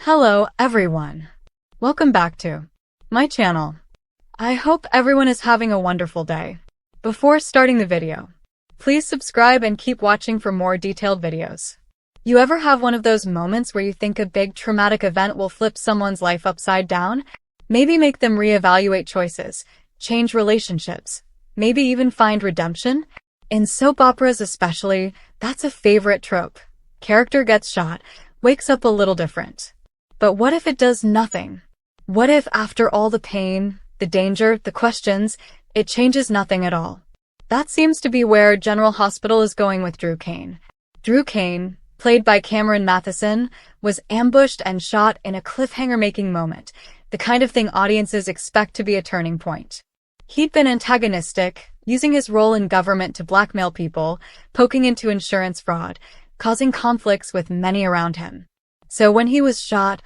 Hello everyone. Welcome back to my channel. I hope everyone is having a wonderful day. Before starting the video, please subscribe and keep watching for more detailed videos. You ever have one of those moments where you think a big traumatic event will flip someone's life upside down? Maybe make them reevaluate choices, change relationships, maybe even find redemption? In soap operas especially, that's a favorite trope. Character gets shot, wakes up a little different. But what if it does nothing? What if after all the pain, the danger, the questions, it changes nothing at all? That seems to be where General Hospital is going with Drew Cain. Drew Cain, played by Cameron Matheson, was ambushed and shot in a cliffhanger-making moment, the kind of thing audiences expect to be a turning point. He'd been antagonistic, using his role in government to blackmail people, poking into insurance fraud, causing conflicts with many around him. So when he was shot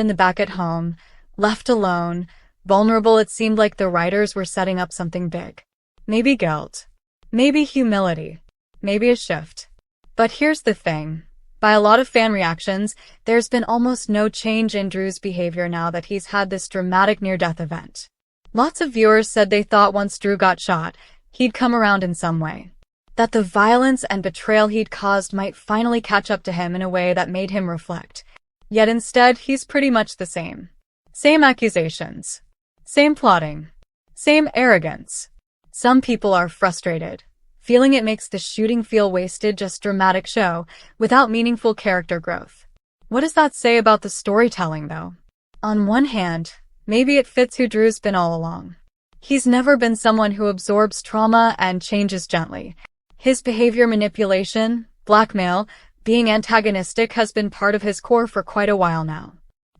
in the back at home, left alone, vulnerable, it seemed like the writers were setting up something big. Maybe guilt. Maybe humility. Maybe a shift. But here's the thing. By a lot of fan reactions, there's been almost no change in Drew's behavior now that he's had this dramatic near-death event. Lots of viewers said they thought once Drew got shot, he'd come around in some way. That the violence and betrayal he'd caused might finally catch up to him in a way that made him reflect. Yet instead, he's pretty much the same. Same accusations. Same plotting. Same arrogance. Some people are frustrated, feeling it makes the shooting feel wasted, just dramatic show, without meaningful character growth. What does that say about the storytelling, though? On one hand, maybe it fits who Drew's been all along. He's never been someone who absorbs trauma and changes gently. His behavior, manipulation, blackmail, being antagonistic has been part of his core for quite a while now.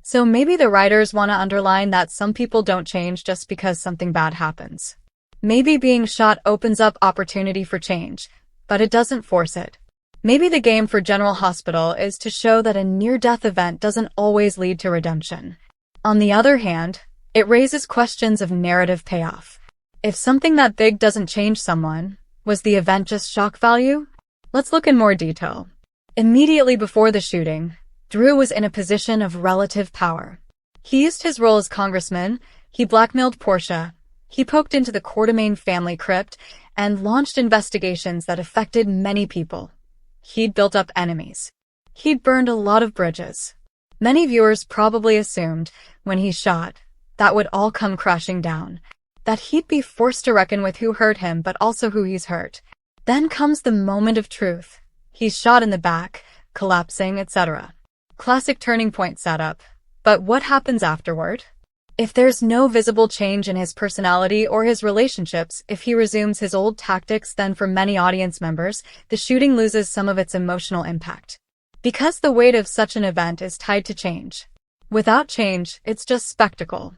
So maybe the writers want to underline that some people don't change just because something bad happens. Maybe being shot opens up opportunity for change, but it doesn't force it. Maybe the game for General Hospital is to show that a near-death event doesn't always lead to redemption. On the other hand, it raises questions of narrative payoff. If something that big doesn't change someone, was the event just shock value? Let's look in more detail. Immediately before the shooting, Drew was in a position of relative power. He used his role as congressman, he blackmailed Portia, he poked into the Quartermaine family crypt, and launched investigations that affected many people. He'd built up enemies. He'd burned a lot of bridges. Many viewers probably assumed, when he shot, that would all come crashing down. That he'd be forced to reckon with who hurt him but also who he's hurt. Then comes the moment of truth. He's shot in the back, collapsing, etc. Classic turning point setup. But what happens afterward? If there's no visible change in his personality or his relationships, if he resumes his old tactics, then for many audience members, the shooting loses some of its emotional impact. Because the weight of such an event is tied to change. Without change, it's just spectacle.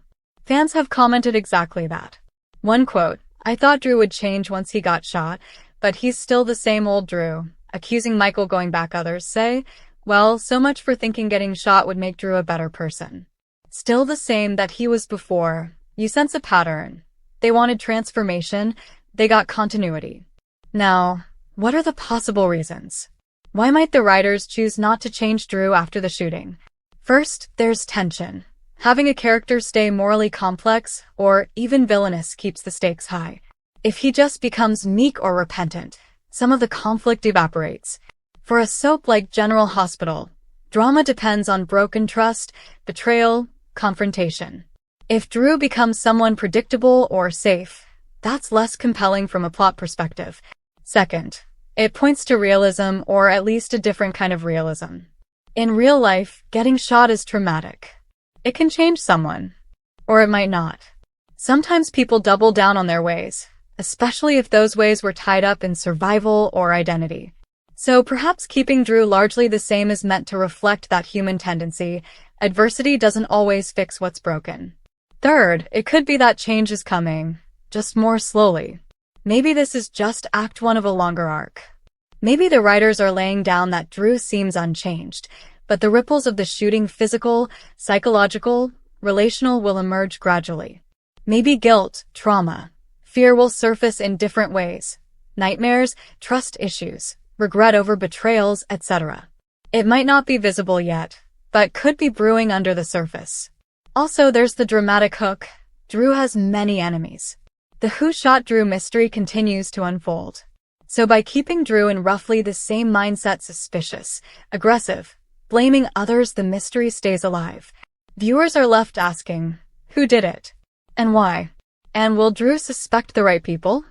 Fans have commented exactly that. One quote, "I thought Drew would change once he got shot, but he's still the same old Drew," accusing Michael going back. Others say, "Well, so much for thinking getting shot would make Drew a better person. Still the same that he was before. You sense a pattern. They wanted transformation, they got continuity." Now, what are the possible reasons? Why might the writers choose not to change Drew after the shooting? First, there's tension. Having a character stay morally complex, or even villainous, keeps the stakes high. If he just becomes meek or repentant, some of the conflict evaporates. For a soap like General Hospital, drama depends on broken trust, betrayal, confrontation. If Drew becomes someone predictable or safe, that's less compelling from a plot perspective. Second, it points to realism, or at least a different kind of realism. In real life, getting shot is traumatic. It can change someone, or it might not. Sometimes people double down on their ways, especially if those ways were tied up in survival or identity. So perhaps keeping Drew largely the same is meant to reflect that human tendency. Adversity doesn't always fix what's broken. Third, it could be that change is coming, just more slowly. Maybe this is just Act 1 of a longer arc. Maybe the writers are laying down that Drew seems unchanged, but the ripples of the shooting, physical, psychological, relational, will emerge gradually. Maybe guilt, trauma, fear will surface in different ways. Nightmares, trust issues, regret over betrayals, etc. It might not be visible yet, but could be brewing under the surface. Also, there's the dramatic hook. Drew has many enemies. The who shot Drew mystery continues to unfold. So by keeping Drew in roughly the same mindset, suspicious, aggressive, blaming others, the mystery stays alive. Viewers are left asking, who did it? And why? And will Drew suspect the right people?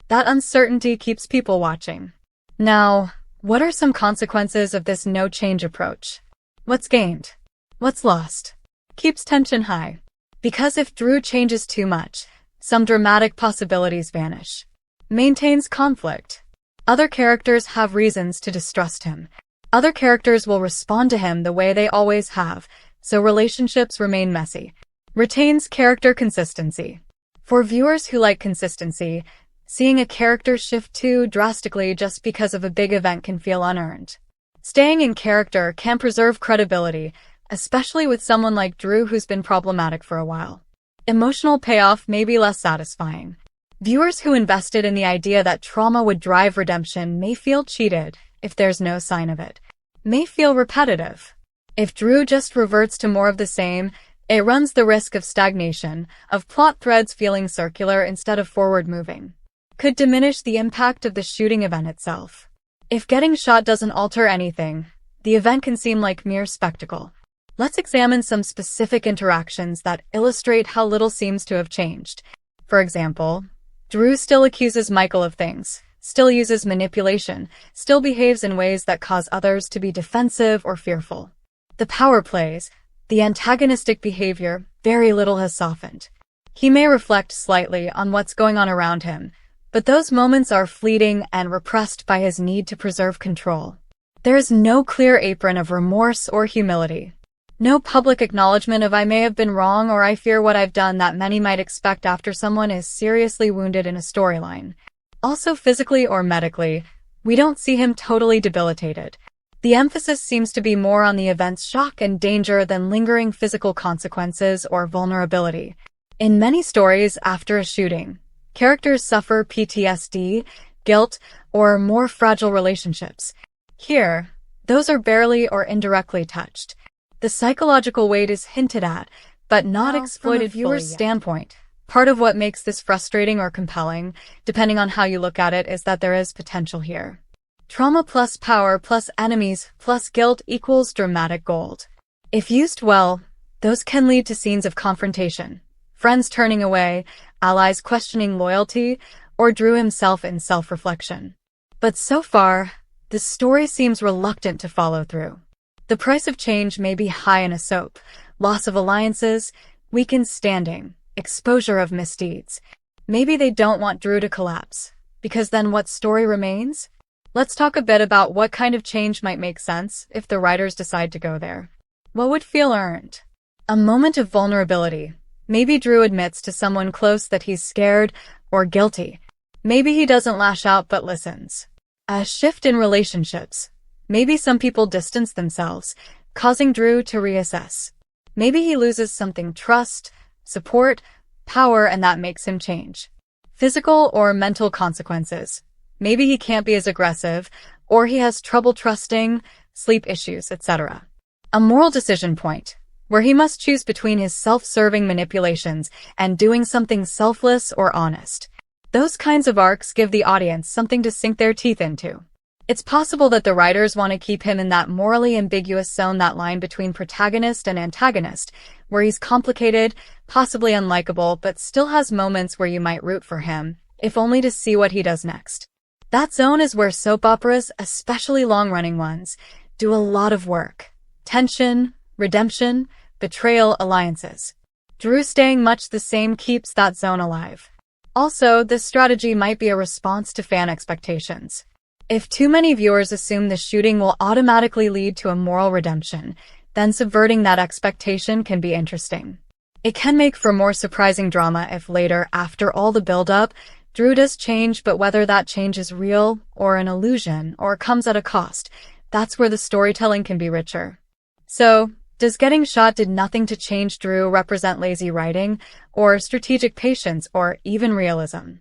That uncertainty keeps people watching. Now, what are some consequences of this no-change approach? What's gained? What's lost? Keeps tension high. Because if Drew changes too much, some dramatic possibilities vanish. Maintains conflict. Other characters have reasons to distrust him. Other characters will respond to him the way they always have, so relationships remain messy. Retains character consistency. For viewers who like consistency, seeing a character shift too drastically just because of a big event can feel unearned. Staying in character can preserve credibility, especially with someone like Drew who's been problematic for a while. Emotional payoff may be less satisfying. Viewers who invested in the idea that trauma would drive redemption may feel cheated if there's no sign of it. May feel repetitive. If Drew just reverts to more of the same, it runs the risk of stagnation, of plot threads feeling circular instead of forward-moving. Could diminish the impact of the shooting event itself. If getting shot doesn't alter anything, the event can seem like mere spectacle. Let's examine some specific interactions that illustrate how little seems to have changed. For example, Drew still accuses Michael of things, still uses manipulation, still behaves in ways that cause others to be defensive or fearful. The power plays, the antagonistic behavior, very little has softened. He may reflect slightly on what's going on around him, but those moments are fleeting and repressed by his need to preserve control. There is no clear apron of remorse or humility. No public acknowledgement of I may have been wrong or I fear what I've done that many might expect after someone is seriously wounded in a storyline. Also physically or medically, we don't see him totally debilitated. The emphasis seems to be more on the event's shock and danger than lingering physical consequences or vulnerability. In many stories after a shooting, characters suffer PTSD, guilt, or more fragile relationships. Here, those are barely or indirectly touched. The psychological weight is hinted at, but not exploited from a viewer's standpoint. Part of what makes this frustrating or compelling, depending on how you look at it, is that there is potential here. Trauma plus power plus enemies plus guilt equals dramatic gold. If used well, those can lead to scenes of confrontation, friends turning away, allies questioning loyalty, or Drew himself in self-reflection. But so far, the story seems reluctant to follow through. The price of change may be high in a soap, loss of alliances, weakened standing, exposure of misdeeds. Maybe they don't want Drew to collapse, because then what story remains? Let's talk a bit about what kind of change might make sense if the writers decide to go there. What would feel earned? A moment of vulnerability. Maybe Drew admits to someone close that he's scared or guilty. Maybe he doesn't lash out but listens. A shift in relationships. Maybe some people distance themselves, causing Drew to reassess. Maybe he loses something: trust, support, power, and that makes him change. Physical or mental consequences. Maybe he can't be as aggressive, or he has trouble trusting, sleep issues, etc. A moral decision point, where he must choose between his self-serving manipulations and doing something selfless or honest. Those kinds of arcs give the audience something to sink their teeth into. It's possible that the writers want to keep him in that morally ambiguous zone, that line between protagonist and antagonist, where he's complicated, possibly unlikable, but still has moments where you might root for him, if only to see what he does next. That zone is where soap operas, especially long-running ones, do a lot of work. Tension, redemption, betrayal, alliances. Drew staying much the same keeps that zone alive. Also, this strategy might be a response to fan expectations. If too many viewers assume the shooting will automatically lead to a moral redemption, then subverting that expectation can be interesting. It can make for more surprising drama if later, after all the build-up, Drew does change, but whether that change is real, or an illusion, or comes at a cost, that's where the storytelling can be richer. So, does getting shot did nothing to change Drew represent lazy writing, or strategic patience, or even realism?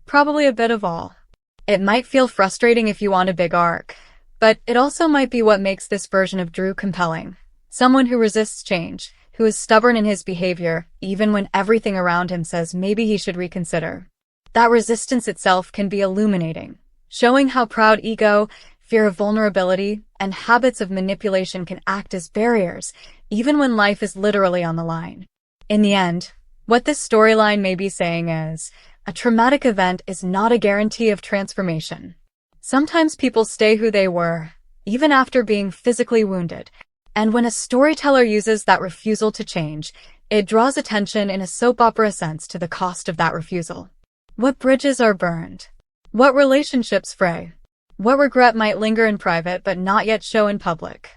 Probably a bit of all. It might feel frustrating if you want a big arc, but it also might be what makes this version of Drew compelling. Someone who resists change, who is stubborn in his behavior, even when everything around him says maybe he should reconsider. That resistance itself can be illuminating, showing how proud ego, fear of vulnerability, and habits of manipulation can act as barriers, even when life is literally on the line. In the end, what this storyline may be saying is, a traumatic event is not a guarantee of transformation. Sometimes people stay who they were, even after being physically wounded. And when a storyteller uses that refusal to change, it draws attention in a soap opera sense to the cost of that refusal. What bridges are burned? What relationships fray? What regret might linger in private but not yet show in public?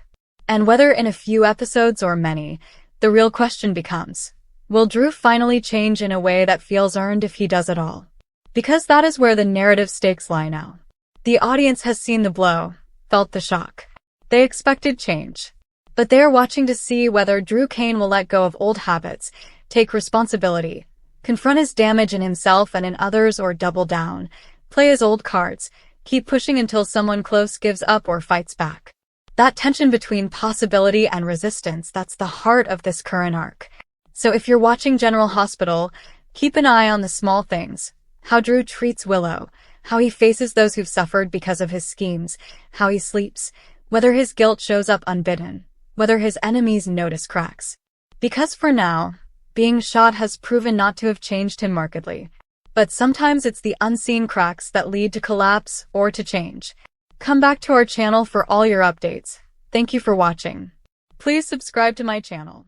And whether in a few episodes or many, the real question becomes, will Drew finally change in a way that feels earned if he does it all? Because that is where the narrative stakes lie now. The audience has seen the blow, felt the shock. They expected change. But they are watching to see whether Drew Cain will let go of old habits, take responsibility, confront his damage in himself and in others, or double down, play his old cards, keep pushing until someone close gives up or fights back. That tension between possibility and resistance, that's the heart of this current arc. So if you're watching General Hospital, keep an eye on the small things. How Drew treats Willow, how he faces those who've suffered because of his schemes, how he sleeps, whether his guilt shows up unbidden, whether his enemies notice cracks. Because for now, being shot has proven not to have changed him markedly. But sometimes it's the unseen cracks that lead to collapse or to change. Come back to our channel for all your updates. Thank you for watching. Please subscribe to my channel.